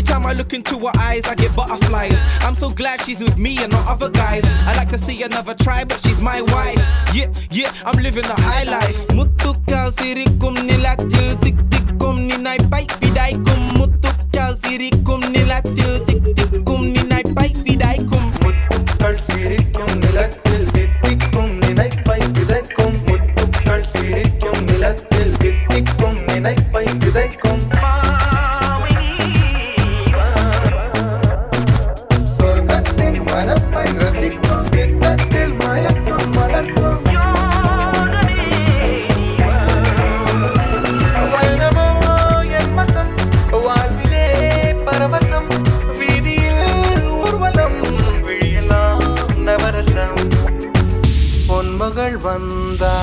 time I look into her eyes, I get butterflies. I'm so glad she's with me and not other guys. I like to see another try, but she's my wife. Yeah, I'm living the high life. Mutukau sirikum nilatil tik tikum ninai pai vidaikum. Mutukau sirikum nilatil tik tikum ninai pai vidaikum. Mutukal sirikum nilatil tik tikum ninai pai vidaikum. Mutukal sirikum nilatil tik tikum ninai pai vidaikum. சொர்க்கத்தின் மனப்பை ரசிக்கும் பின்னத்தில் மயக்கும் மலர்க்கும் வயனமோ என் வசம் வாழ்விலே பரவசம் வீதியில் ஊர்வலம் விழியலாம் நவரசம் பொன்மகள் வந்தா